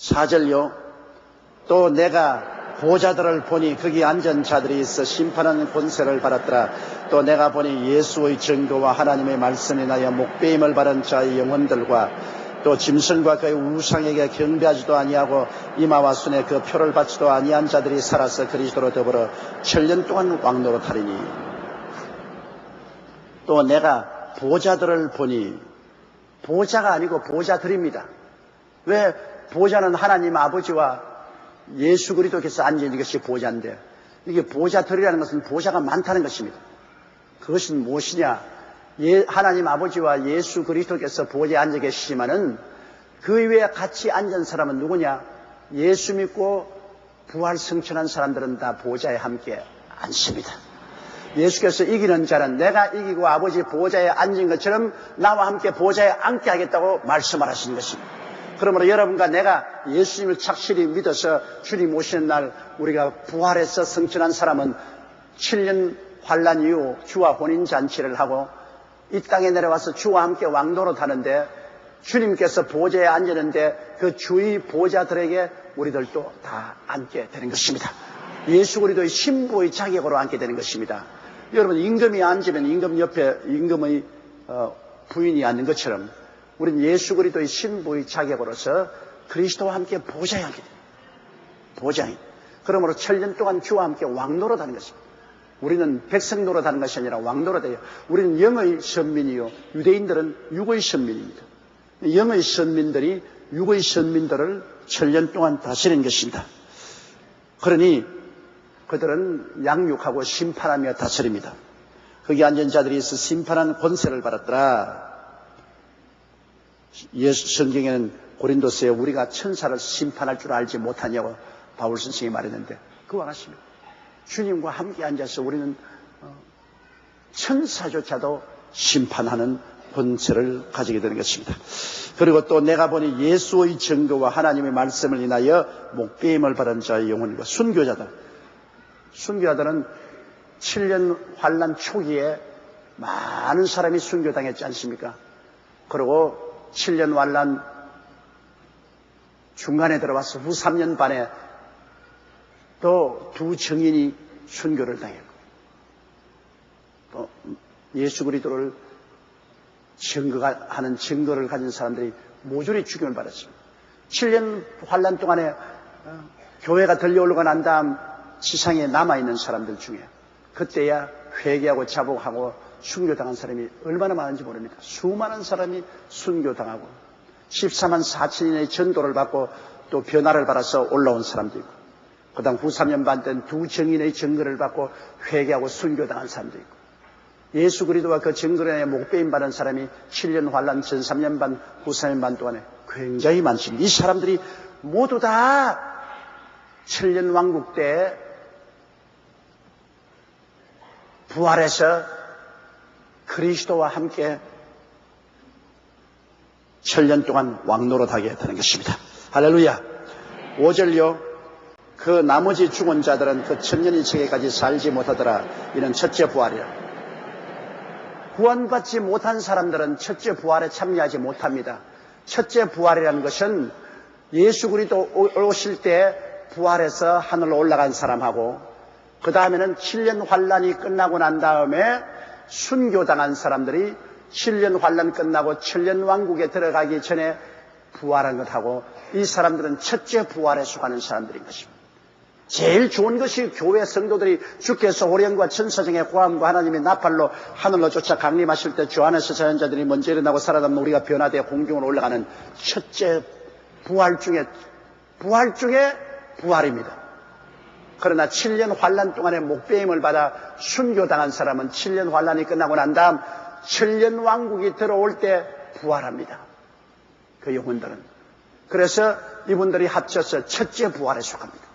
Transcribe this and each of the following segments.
4절요. 또 내가 보좌들을 보니 거기 앉은 자들이 있어 심판하는 권세를 받았더라. 또 내가 보니 예수의 증거와 하나님의 말씀에 인하여 목배임을 받은 자의 영혼들과 또 짐승과 그의 우상에게 경배하지도 아니하고 이마와 손에 그 표를 받지도 아니한 자들이 살아서 그리스도로 더불어 7년 동안 왕노릇하리니. 또 내가 보좌들을 보니, 보좌가 아니고 보좌들입니다. 왜? 보좌는 하나님 아버지와 예수 그리스도께서 앉은 것이 보좌인데, 이게 보좌들이라는 것은 보좌가 많다는 것입니다. 그것은 무엇이냐? 하나님 아버지와 예수 그리스도께서 보좌에 앉아 계시지만은 그 위에 같이 앉은 사람은 누구냐? 예수 믿고 부활 승천한 사람들은 다 보좌에 함께 앉습니다. 예수께서 이기는 자는 내가 이기고 아버지 보좌에 앉은 것처럼 나와 함께 보좌에 앉게 하겠다고 말씀하시는 것입니다. 그러므로 여러분과 내가 예수님을 착실히 믿어서 주님 오시는 날 우리가 부활해서 승천한 사람은 7년 환란 이후 주와 혼인잔치를 하고 이 땅에 내려와서 주와 함께 왕노릇 하는데, 주님께서 보좌에 앉았는데 그 주의 보좌들에게 우리들도 다 앉게 되는 것입니다. 예수 그리스도의 신부의 자격으로 앉게 되는 것입니다. 여러분, 임금이 앉으면 임금 옆에 임금의 부인이 앉는 것처럼 우리는 예수 그리스도의 신부의 자격으로서 그리스도와 함께 보좌에 앉게 됩니다. 보좌에. 그러므로 7년 동안 주와 함께 왕노릇 하는 것입니다. 우리는 백성 노릇하는 것이 아니라 왕노릇해요. 우리는 영의 선민이요, 유대인들은 육의 선민입니다. 영의 선민들이 육의 선민들을 7년 동안 다스리는 것입니다. 그러니 그들은 양육하고 심판하며 다스립니다. 거기 앉은 자들이 있어 심판하는 권세를 받았더라. 예수 성경에는 고린도서에 우리가 천사를 심판할 줄 알지 못하냐고 바울 선생이 말했는데, 그와 같습니다. 주님과 함께 앉아서 우리는 천사조차도 심판하는 권세를 가지게 되는 것입니다. 그리고 또 내가 보니 예수의 증거와 하나님의 말씀을 인하여 목배임을 받은 자의 영혼과 순교자들은 7년 환란 초기에 많은 사람이 순교당했지 않습니까? 그리고 7년 환란 중간에 들어와서 후 3년 반에 또 두 증인이 순교를 당했고, 또 예수 그리스도를 증거하는 증거를 가진 사람들이 모조리 죽임을 받았습니다. 7년 환란 동안에 교회가 들려오려고 난 다음 지상에 남아있는 사람들 중에 그때야 회개하고 자복하고 순교당한 사람이 얼마나 많은지 모릅니다. 수많은 사람이 순교당하고 14만 4천인의 전도를 받고 또 변화를 받아서 올라온 사람도 있고, 그 다음 후 3년 반 된 두 증인의 증거를 받고 회개하고 순교당한 사람도 있고, 예수 그리스도와 그 증거로 인해 목배임 받은 사람이 7년 환란 전 3년 반, 후 3년 반 동안에 굉장히 많습니다. 이 사람들이 모두 다 7년 왕국 때 부활해서 그리스도와 함께 7년 동안 왕노릇하게 되는 것입니다. 할렐루야. 5절요. 그 나머지 죽은 자들은 그 천년이 지기까지 살지 못하더라. 이는 첫째 부활이라. 구원받지 못한 사람들은 첫째 부활에 참여하지 못합니다. 첫째 부활이라는 것은 예수 그리스도 오실 때 부활해서 하늘로 올라간 사람하고, 그 다음에는 7년 환란이 끝나고 난 다음에 순교당한 사람들이 7년 환란 끝나고 7년 왕국에 들어가기 전에 부활한 것하고, 이 사람들은 첫째 부활에 속하는 사람들인 것입니다. 제일 좋은 것이 교회 성도들이 주께서 호령과 천사장의 호함과 하나님의 나팔로 하늘로 쫓아 강림하실 때 주 안에서 자연자들이 먼저 일어나고 살아남는 우리가 변화되어 공중으로 올라가는 첫째 부활 중에 부활입니다. 그러나 7년 환란 동안에 목배임을 받아 순교당한 사람은 7년 환란이 끝나고 난 다음 7년 왕국이 들어올 때 부활합니다. 그 영혼들은. 그래서 이분들이 합쳐서 첫째 부활에 속합니다.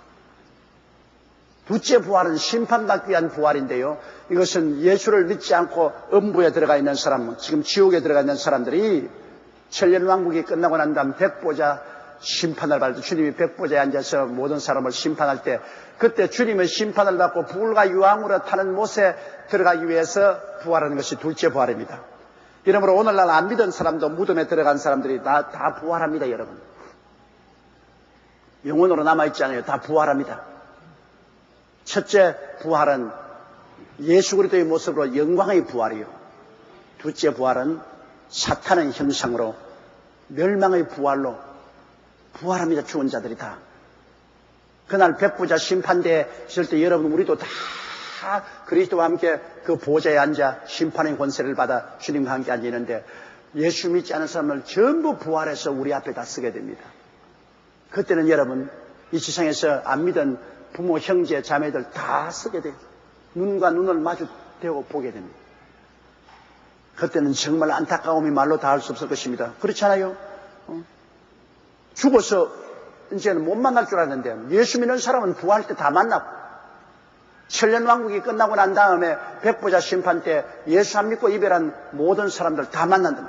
둘째 부활은 심판받기 위한 부활인데요, 이것은 예수를 믿지 않고 음부에 들어가 있는 사람, 지금 지옥에 들어가 있는 사람들이 7년 왕국이 끝나고 난 다음 백보자 심판을 받을 때, 주님이 백보자에 앉아서 모든 사람을 심판할 때, 그때 주님의 심판을 받고 불과 유황으로 타는 못에 들어가기 위해서 부활하는 것이 둘째 부활입니다. 이러므로 오늘날 안 믿은 사람도 무덤에 들어간 사람들이 다 부활합니다. 여러분, 영원으로 남아있잖아요. 다 부활합니다. 첫째 부활은 예수 그리스도의 모습으로 영광의 부활이요. 둘째 부활은 사탄의 형상으로 멸망의 부활로 부활합니다. 죽은 자들이 다. 그날 백부자 심판대에 있을 때 여러분 우리도 다 그리스도와 함께 그 보좌에 앉아 심판의 권세를 받아 주님과 함께 앉아 있는데 예수 믿지 않은 사람을 전부 부활해서 우리 앞에 다 쓰게 됩니다. 그때는 여러분 이 지상에서 안 믿은 부모, 형제, 자매들 다 쓰게 돼요. 눈과 눈을 마주 대고 보게 됩니다. 그때는 정말 안타까움이 말로 다 할 수 없을 것입니다. 그렇잖아요. 죽어서 이제는 못 만날 줄 알았는데 예수 믿는 사람은 부활할 때 다 만나고 천년왕국이 끝나고 난 다음에 백보자 심판 때 예수 안 믿고 이별한 모든 사람들 다 만난다.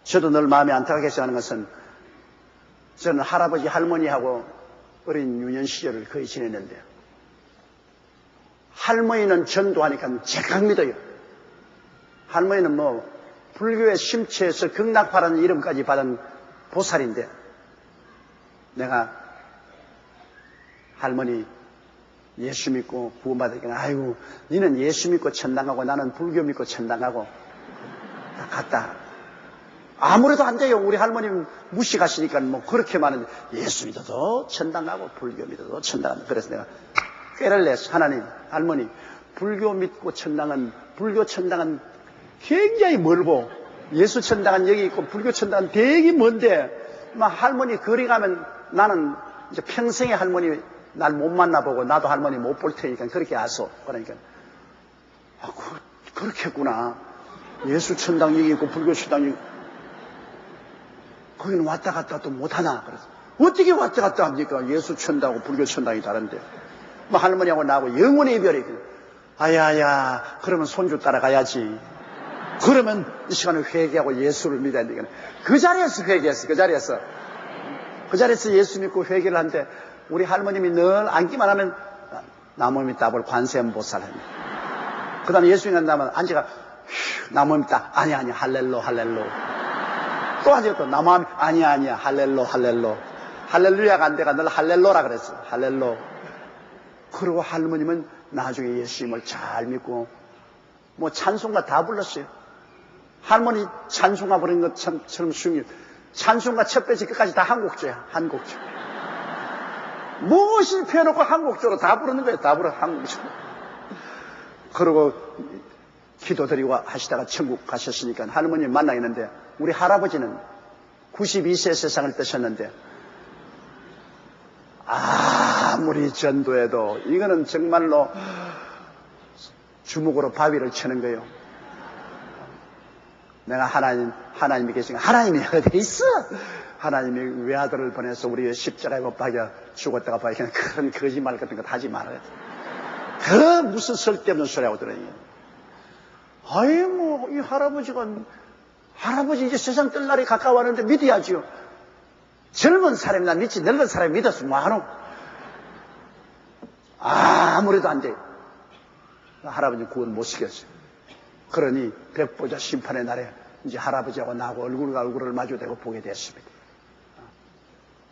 저도 늘 마음이 안타깝게 생각하는 것은 저는 할아버지 할머니하고 어린 유년 시절을 거의 지냈는데 할머니는 전도하니까 제각 믿어요. 할머니는 뭐 불교의 심체에서 극락파라는 이름까지 받은 보살인데 내가 할머니 예수 믿고 구원받으니까 아이고 너는 예수 믿고 천당 가고 나는 불교 믿고 천당 가고 다 같다. 아무래도 안 돼요. 우리 할머님 무식하시니까 뭐 그렇게 많은데 예수 믿어도 천당 가고 불교 믿어도 천당 간다. 그래서 내가 꾀를 내서 하나님 할머니 불교 믿고 천당은 불교 천당은 굉장히 멀고 예수 천당은 여기 있고 불교 천당은 되게 먼데 막 할머니 거리 가면 나는 이제 평생에 할머니 날 못 만나보고 나도 할머니 못 볼 테니까 그렇게 하소. 그러니까 그렇겠구나. 예수 천당 여기 있고 불교 천당 여기 거기는 왔다 갔다 또 못하나. 그래서 어떻게 왔다 갔다 합니까? 예수 천당하고 불교 천당이 다른데 뭐 할머니하고 나하고 영원의 이별이. 아야야 그러면 손주 따라가야지. 그러면 이 시간에 회개하고 예수를 믿어야 되겠네. 그 자리에서 회개했어. 그 자리에서 예수 믿고 회개를 하는데 우리 할머님이 늘 앉기만 하면 나무 밑 답을 관세음보살 합니다. 그 다음에 예수 믿는 다음에 앉아가 나무 밑 답 아니야 할렐로 또 앉아가 또 나무 밑 아니야 할렐로 할렐루야가 안 돼가 늘 할렐로라 그랬어. 할렐로. 그리고 할머님은 나중에 예수님을 잘 믿고 뭐 찬송가 다 불렀어요. 할머니 찬송가 부르는 것처럼 쉬운 찬송가 첫 배지 끝까지 다 한곡조야. 한곡조. 무엇이 펴놓고 한곡조로 다 부르는 거예요. 다 불러 한곡조. 그러고 기도드리고 하시다가 천국 가셨으니까 할머니 만나있는데 우리 할아버지는 92세 세상을 떠셨는데 아무리 전도해도 이거는 정말로 주먹으로 바위를 치는 거예요. 내가 하나님이 계시니까 하나님이 어디 있어? 하나님이 외아들을 보내서 우리 십자가에 못 박여 죽었다가 박여 그런 거짓말 같은 거 하지 말아야 돼. 그 무슨 쓸데없는 소리 하고 들어요. 아이 뭐 이 할아버지 이제 세상 뜰 날이 가까웠는데 믿어야지요. 젊은 사람이 나 믿지 늙은 사람이 믿었으면 뭐하노? 아무래도 안 돼요. 할아버지 구원 못 시켰어요. 그러니 백보자 심판의 날에 이제 할아버지하고 나하고 얼굴과 얼굴을 마주대고 보게 됐습니다.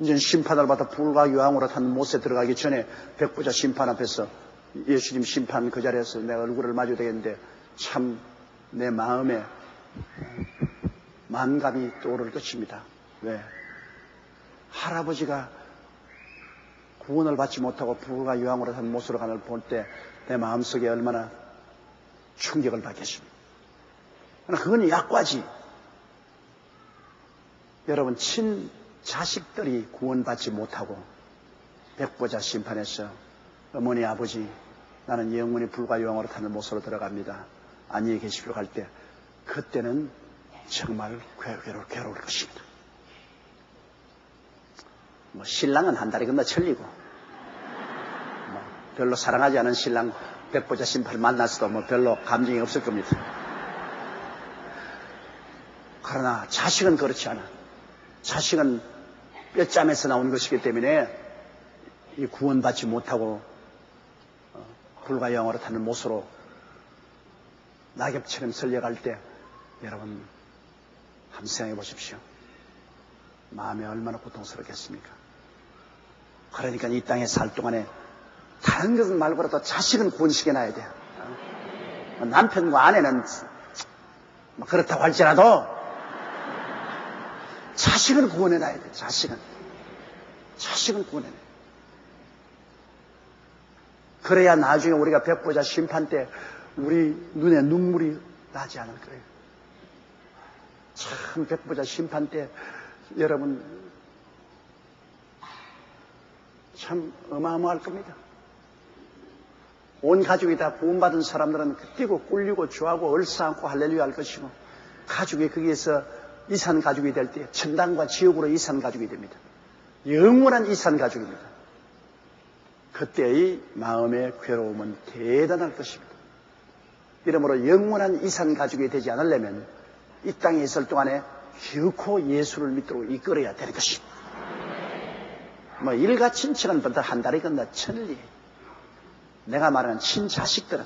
이제 심판을 받아 불과 유황으로 탄 못에 들어가기 전에 백보자 심판 앞에서 예수님 심판 그 자리에서 내가 얼굴을 마주대겠는데 참 내 마음에 만감이 떠오를 것입니다. 왜? 할아버지가 구원을 받지 못하고 불과 유황으로 탄 못으로 가는 걸 볼 때 내 마음속에 얼마나 충격을 받겠습니까? 그건 약과지. 여러분 친자식들이 구원받지 못하고 백보자 심판에서 어머니 아버지 나는 영원히 불과 유황으로 타는 못으로 들어갑니다. 안녕히 계십시오 할 때 그때는 정말 괴로울 것입니다. 뭐 신랑은 한 다리 건너 천리고 뭐 별로 사랑하지 않은 신랑 백보자 심판을 만났어도 뭐 별로 감정이 없을 겁니다. 그러나 자식은 그렇지 않아. 자식은 뼈짬에서 나온 것이기 때문에 이 구원받지 못하고 불과 유황으로 타는 못으로 낙엽처럼 설려갈 때 여러분 한번 생각해 보십시오. 마음이 얼마나 고통스럽겠습니까? 그러니까 이 땅에 살 동안에 다른 것은 말고라도 자식은 구원시켜놔야 돼요. 남편과 아내는 그렇다고 할지라도 자식은 구원해놔야 돼요. 자식은 구원해놔야 돼요. 그래야 나중에 우리가 백보자 심판 때 우리 눈에 눈물이 나지 않을 거예요. 참 백보자 심판 때 여러분 참 어마어마할 겁니다. 온 가족이 다 구원받은 사람들은 뛰고 꿀리고 좋아하고 얼싸안고 할렐루야 할 것이고, 가족이 거기에서 이산 가족이 될 때 천당과 지옥으로 이산 가족이 됩니다. 영원한 이산 가족입니다. 그때의 마음의 괴로움은 대단할 것입니다. 이러므로 영원한 이산 가족이 되지 않으려면 이 땅에 있을 동안에 결코 예수를 믿도록 이끌어야 되는 것입니다. 뭐 일가 친척은 벌써 한 달이 건너 천리. 내가 말하는 친자식들은,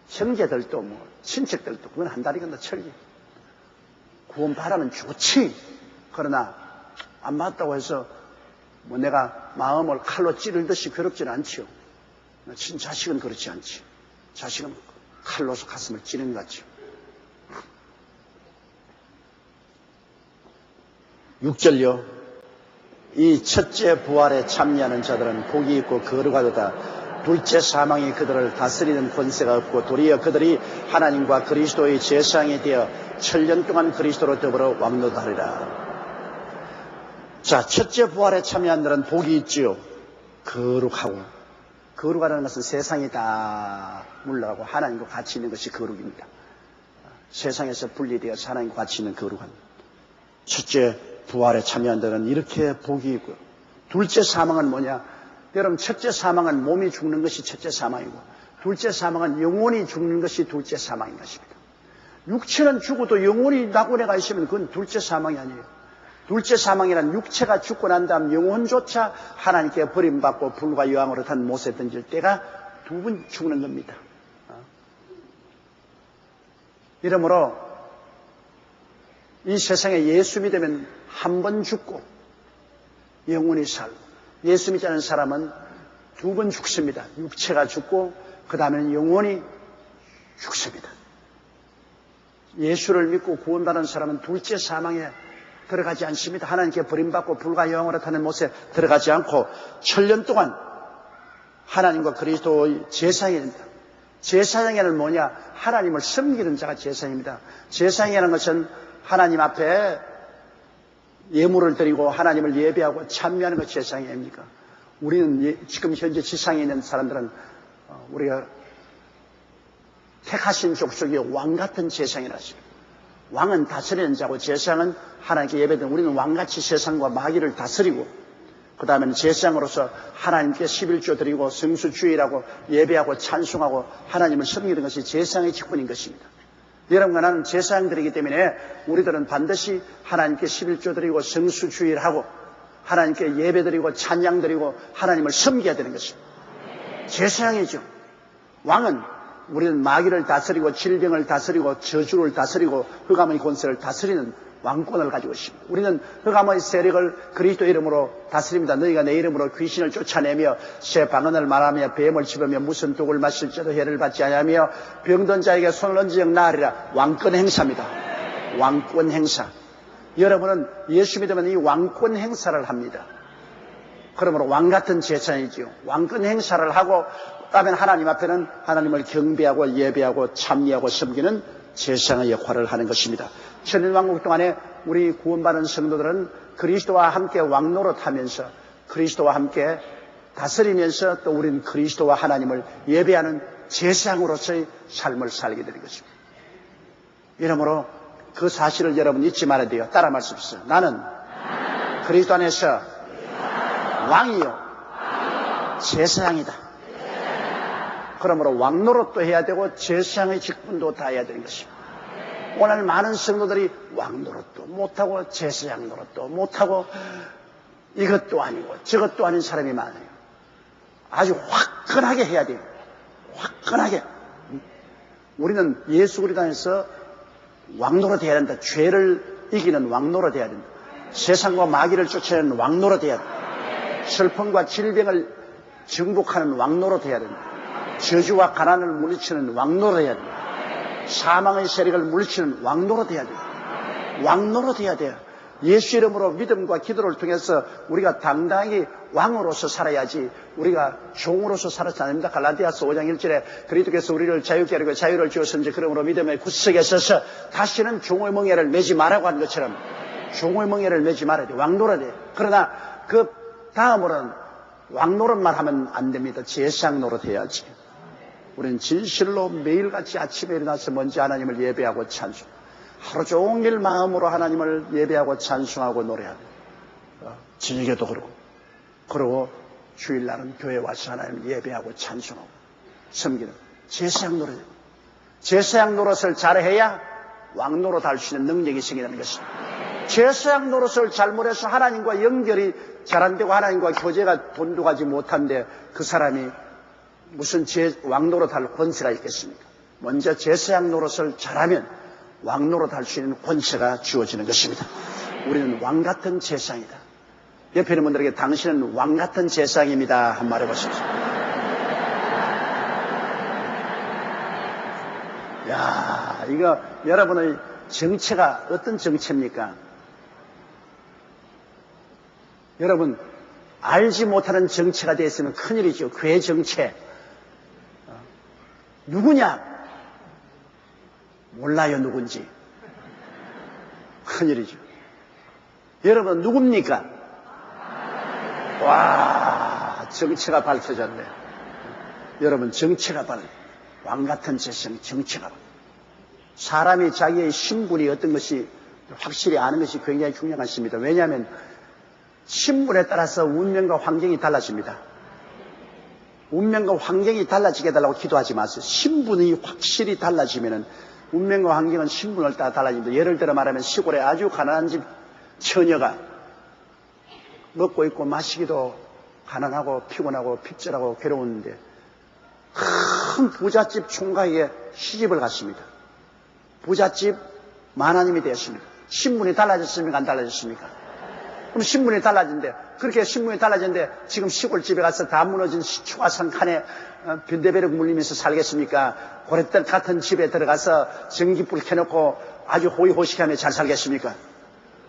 형제들도 뭐 친척들도 그건 한 달이 건너 천리. 구원 바라면 좋지. 그러나 안 맞다고 해서 뭐 내가 마음을 칼로 찌르듯이 괴롭지는 않지요. 친자식은 그렇지 않지. 자식은 칼로서 가슴을 찌르는 것 같죠. 6절요. 이 첫째 부활에 참여하는 자들은 복이 있고 거룩하도다. 둘째 사망이 그들을 다스리는 권세가 없고 도리어 그들이 하나님과 그리스도의 제사장이 되어 7년 동안 그리스도로 더불어 왕노하리라. 자, 첫째 부활에 참여한 자들은 복이 있지요. 거룩하고, 거룩하다는 것은 세상이 다 물러가고 하나님과 같이 있는 것이 거룩입니다. 세상에서 분리되어서 하나님과 같이 있는 거룩함. 첫째 부활에 참여한 자들은 이렇게 복이 있고, 둘째 사망은 뭐냐? 여러분, 첫째 사망은 몸이 죽는 것이 첫째 사망이고, 둘째 사망은 영혼이 죽는 것이 둘째 사망인 것입니다. 육체는 죽어도 영혼이 낙원에 가 있으면 그건 둘째 사망이 아니에요. 둘째 사망이란 육체가 죽고 난 다음 영혼조차 하나님께 버림받고 불과 여왕으로 탄 못에 던질 때가 두 번 죽는 겁니다. 이러므로 이 세상에 예수 믿으면 한 번 죽고 영혼이 살고, 예수 믿지 않은 사람은 두 번 죽습니다. 육체가 죽고 그 다음에는 영혼이 죽습니다. 예수를 믿고 구원받은 사람은 둘째 사망에 들어가지 않습니다. 하나님께 버림받고 불과 여왕으로 타는 못에 들어가지 않고 7년 동안 하나님과 그리스도의 제사장이 됩니다. 제사장에는 뭐냐? 하나님을 섬기는 자가 제사장입니다. 제사장이라는 것은 하나님 앞에 예물을 드리고 하나님을 예배하고 참여하는 것이 제사장이 아닙니까? 우리는 지금 현재 지상에 있는 사람들은 우리가 택하신 족속의 왕 같은 제사장이라 하십니다. 왕은 다스리는 자고 제사장은 하나님께 예배드리는, 우리는 왕같이 세상과 마귀를 다스리고 그 다음에는 제사장으로서 하나님께 11조 드리고 성수주의라고 예배하고 찬송하고 하나님을 섬기는 것이 제사장의 직분인 것입니다. 여러분과 나는 제사장들이기 때문에 우리들은 반드시 하나님께 11조 드리고 성수주의를 하고 하나님께 예배드리고 찬양드리고 하나님을 섬겨야 되는 것입니다. 제사장이죠. 왕은, 우리는 마귀를 다스리고 질병을 다스리고 저주를 다스리고 흑암의 권세를 다스리는 왕권을 가지고 있습니다. 우리는 흑암의 세력을 그리스도 이름으로 다스립니다. 너희가 내 이름으로 귀신을 쫓아내며 새 방언을 말하며 뱀을 집으며 무슨 독을 마실지도 해를 받지 아니하며 병든 자에게 손을 얹으면 나으리라. 왕권 행사입니다. 왕권 행사. 여러분은 예수 믿으면 이 왕권 행사를 합니다. 그러므로 왕 같은 제사장이지요. 왕권 행사를 하고 그다음에 하나님 앞에는 하나님을 경배하고 예배하고 참여하고 섬기는 제사장의 역할을 하는 것입니다. 천년왕국 동안에 우리 구원받은 성도들은 그리스도와 함께 왕노릇하면서 그리스도와 함께 다스리면서 또 우리는 그리스도와 하나님을 예배하는 제사장으로서의 삶을 살게 되는 것입니다. 이러므로 그 사실을 여러분 잊지 말아야 돼요. 따라 말씀하십시오. 나는 그리스도 안에서 왕이요 제사장이다. 그러므로 왕노릇도 해야 되고 제사장의 직분도 다 해야 되는 것입니다. 오늘 많은 성도들이 왕노릇도 못하고 제사장 노릇도 못하고 이것도 아니고 저것도 아닌 사람이 많아요. 아주 화끈하게 해야 돼요. 화끈하게. 우리는 예수 그리스도 안에서 왕노릇 해야 된다. 죄를 이기는 왕노릇 해야 된다. 세상과 마귀를 쫓아내는 왕노릇 해야 돼. 슬픔과 질병을 정복하는 왕노릇 해야 된다. 저주와 가난을 물리치는 왕노릇 해야 된다. 사망의 세력을 물리치는 왕노릇 해야 된다. 왕노릇 해야 돼요. 예수 이름으로 믿음과 기도를 통해서 우리가 당당히 왕으로서 살아야지 우리가 종으로서 살아서 안 됩니다. 갈라디아서 5장 1절에 그리스도께서 우리를 자유케 하려고 자유를 주었은지 그러므로 믿음의 구석에 서서 다시는 종의 멍에를 매지 말라고 하는 것처럼 종의 멍에를 매지 말아야 돼. 왕노릇 해. 그러나 그 다음으로는 왕노릇만 하면 안 됩니다. 제사장 노릇 해야지. 우리는 진실로 매일같이 아침에 일어나서 먼저 하나님을 예배하고 찬송. 하루 종일 마음으로 하나님을 예배하고 찬송하고 노래하고 저녁에도 그러고 주일날은 교회 와서 하나님을 예배하고 찬송하고 섬기는 제사장 노릇. 제사장 노릇을 잘해야 왕노릇 할 수 있는 능력이 생기는 것입니다. 제사장 노릇을 잘못해서 하나님과 연결이 잘 안 되고 하나님과 교제가 돈독하지 못한데 그 사람이 무슨 왕노릇 할 권세가 있겠습니까? 먼저 제사장 노릇을 잘하면 왕노릇 할 수 있는 권세가 주어지는 것입니다. 우리는 왕같은 제사장이다. 옆에 있는 분들에게 당신은 왕같은 제사장입니다. 한 말 해보십시오. 야, 이거 여러분의 정체가 어떤 정체입니까? 여러분 알지 못하는 정체가 되었으면 큰일이죠. 괴 정체. 누구냐? 몰라요, 누군지. 큰일이죠. 여러분, 누굽니까? 와, 정체가 밝혀졌네. 여러분, 정체가 왕같은 제사장, 정체가 사람이 자기의 신분이 어떤 것이 확실히 아는 것이 굉장히 중요한 것입니다. 왜냐하면 신분에 따라서 운명과 환경이 달라집니다. 운명과 환경이 달라지게 해달라고 기도하지 마세요. 신분이 확실히 달라지면은 운명과 환경은 신분을 따라 달라집니다. 예를 들어 말하면 시골에 아주 가난한 집 처녀가 먹고 있고 마시기도 가난하고 피곤하고 핍절하고 괴로웠는데 큰 부잣집 총각에게 시집을 갔습니다. 부잣집 만화님이 되었습니다. 신분이 달라졌습니까? 안 달라졌습니까? 그럼 신분이 달라진대. 그렇게 신분이 달라졌는데 지금 시골집에 가서 다 무너진 초가상 칸에 변대배를 물리면서 살겠습니까? 고랫들 같은 집에 들어가서 전기불 켜놓고 아주 호의호식하며 잘 살겠습니까?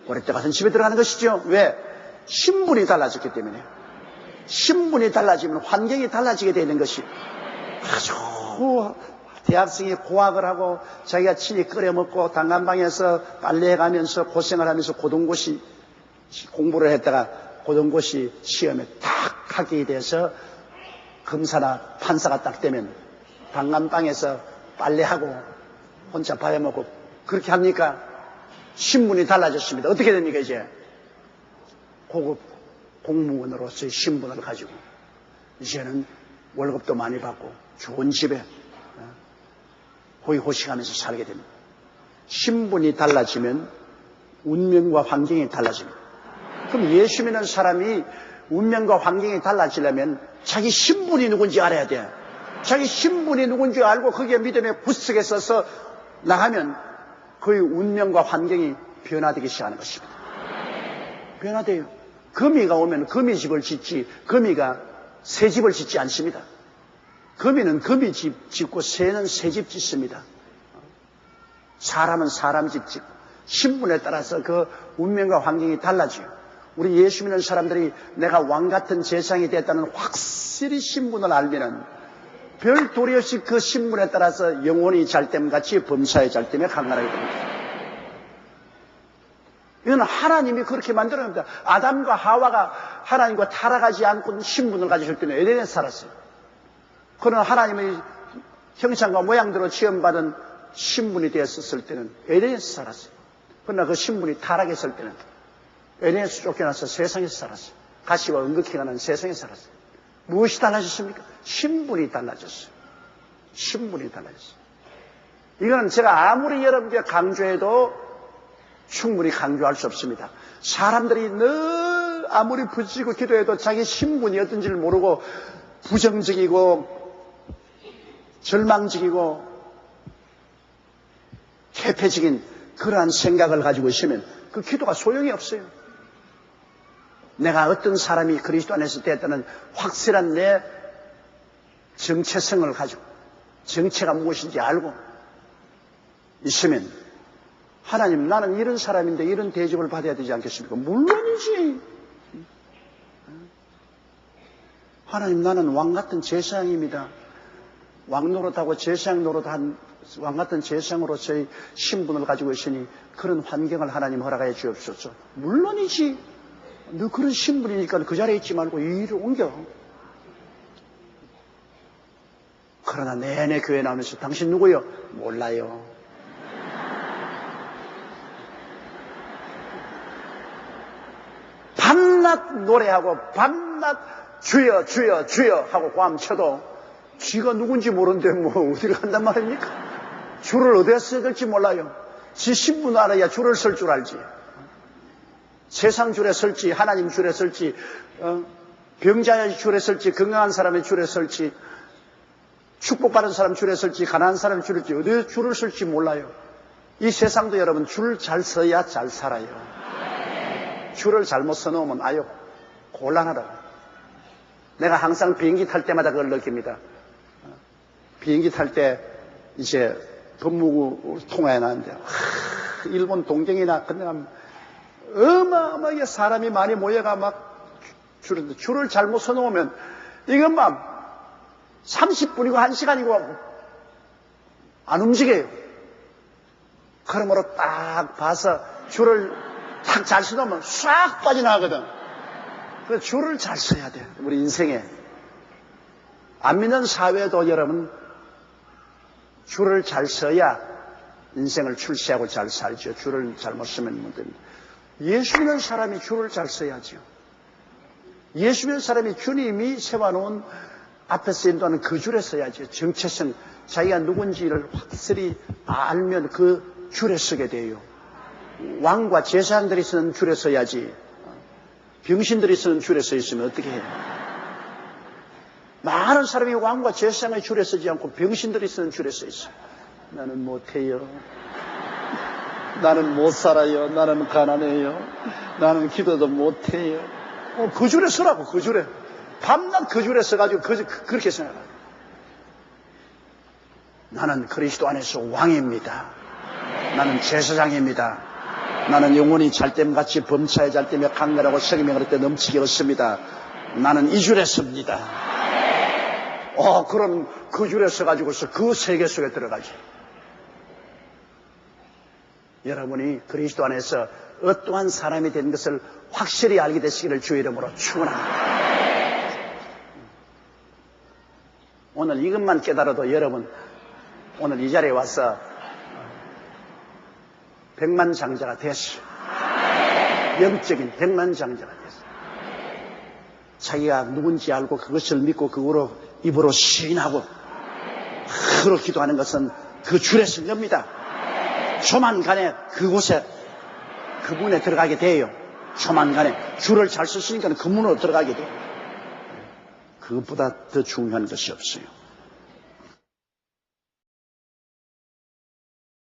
고랫들 같은 집에 들어가는 것이죠. 왜? 신분이 달라졌기 때문에. 신분이 달라지면 환경이 달라지게 되는 것이 아주 대학생이 고학을 하고 자기가 친히 끓여먹고 단간방에서 빨래해가면서 고생을 하면서 고등고시 공부를 했다가 고등고시 시험에 딱 하게 돼서 검사나 판사가 딱 되면 단간방에서 빨래하고 혼자 밥해먹고 그렇게 합니까? 신분이 달라졌습니다. 어떻게 됩니까 이제? 고급 공무원으로서의 신분을 가지고 이제는 월급도 많이 받고 좋은 집에 호의호식하면서 살게 됩니다. 신분이 달라지면 운명과 환경이 달라집니다. 그럼 예수 믿는 사람이 운명과 환경이 달라지려면 자기 신분이 누군지 알아야 돼. 자기 신분이 누군지 알고 거기에 믿음의 구석에 서서 나가면 그의 운명과 환경이 변화되기 시작하는 것입니다. 변화돼요. 거미가 오면 거미집을 짓지 거미가 새집을 짓지 않습니다. 거미는 거미집 짓고 새는 새집 짓습니다. 사람은 사람 집 짓고 신분에 따라서 그 운명과 환경이 달라져요. 우리 예수 믿는 사람들이 내가 왕같은 제사장이 됐다는 확실히 신분을 알면은 별 도리 없이 그 신분에 따라서 영혼이 잘됨같이 범사의 잘됨에 강건하게 됩니다. 이건 하나님이 그렇게 만들어 놉니다. 아담과 하와가 하나님과 타락하지 않고 신분을 가지실 때는 에덴에서 살았어요. 그러나 하나님의 형상과 모양대로 지음받은 신분이 되었을 때는 에덴에서 살았어요. 그러나 그 신분이 타락했을 때는 에덴에서 쫓겨나서 세상에서 살았어요. 가시와 은극히 가는 세상에서 살았어요. 무엇이 달라졌습니까? 신분이 달라졌어요. 신분이 달라졌어요. 이건 제가 아무리 여러분께 강조해도 충분히 강조할 수 없습니다. 사람들이 늘 아무리 부지고 기도해도 자기 신분이 어떤지를 모르고 부정적이고 절망적이고 개폐적인 그러한 생각을 가지고 있으면 그 기도가 소용이 없어요. 내가 어떤 사람이 그리스도 안에서 되었다는 확실한 내 정체성을 가지고 정체가 무엇인지 알고 있으면 하나님, 나는 이런 사람인데 이런 대접을 받아야 되지 않겠습니까? 물론이지. 하나님, 나는 왕 같은 제사장입니다. 왕 노릇하고 제사장 노릇한 왕 같은 제사장으로서의 신분을 가지고 있으니 그런 환경을 하나님 허락하여 주옵소서. 물론이지. 너 그런 신분이니까 그 자리에 있지 말고 이리로 옮겨. 그러나 내내 교회 나오면서 당신 누구요? 몰라요. 밤낮 노래하고 밤낮 주여 주여 주여 하고 고함쳐도 쥐가 누군지 모르는데 뭐 어디를 간단 말입니까? 줄을 어디에 써야 될지 몰라요. 지 신분 알아야 줄을 설 줄 알지. 세상 줄에 설지 하나님 줄에 설지 병자의 줄에 설지 건강한 사람의 줄에 설지 축복받은 사람 줄에 설지 가난한 사람 줄에 설지 어디에 줄을 설지 몰라요. 이 세상도 여러분 줄 잘 서야 잘 살아요. 줄을 잘못 서놓으면 아유 곤란하다고. 내가 항상 비행기 탈 때마다 그걸 느낍니다. 비행기 탈 때 이제 법무부 통화에 나왔는데 일본 동경이나 끝나면 어마어마하게 사람이 많이 모여가 막 줄을 잘못 서놓으면 이것만 30분이고 1시간이고 안 움직여요. 그러므로 딱 봐서 줄을 딱 잘 서놓으면 싹 빠져나가거든. 그래서 줄을 잘 서야 돼. 우리 인생에. 안 믿는 사회도 여러분 줄을 잘 서야 인생을 출세하고 잘 살죠. 줄을 잘못 서면 못 됩니다. 예수 믿는 사람이 줄을 잘 서야죠. 예수 믿는 사람이 주님이 세워놓은 앞에서 인도하는 그 줄에 서야죠. 정체성, 자기가 누군지를 확실히 알면 그 줄에 서게 돼요. 왕과 제사장들이 서는 줄에 서야지 병신들이 서는 줄에 서 있으면 어떻게 해요? 많은 사람이 왕과 제사장의 줄에 서지 않고 병신들이 서는 줄에 서 있어요. 나는 못해요. 나는 못 살아요. 나는 가난해요. 나는 기도도 못해요. 그 줄에 서라고, 그 줄에. 밤낮 그 줄에 서가지고 그렇게 생각해요. 나는 그리스도 안에서 왕입니다. 나는 제사장입니다. 나는 영원히 잘됨같이 범차에 잘됨에 강렬하고 성임에 그럴 때 넘치게 얻습니다. 나는 이 줄에 섭니다. 그런 그 줄에 서가지고서 그 세계 속에 들어가지. 여러분이 그리스도 안에서 어떠한 사람이 된 것을 확실히 알게 되시기를 주의 이름으로 축원합니다. 오늘 이것만 깨달아도 여러분 오늘 이 자리에 와서 백만장자가 됐어요. 영적인 백만장자가 됐어요. 자기가 누군지 알고 그것을 믿고 그거로 입으로 시인하고 그로 기도하는 것은 그 줄에 쓴 겁니다. 조만간에 그곳에 그 문에 들어가게 돼요. 조만간에 줄을 잘 쓰시니까 그 문으로 들어가게 돼요. 그것보다 더 중요한 것이 없어요.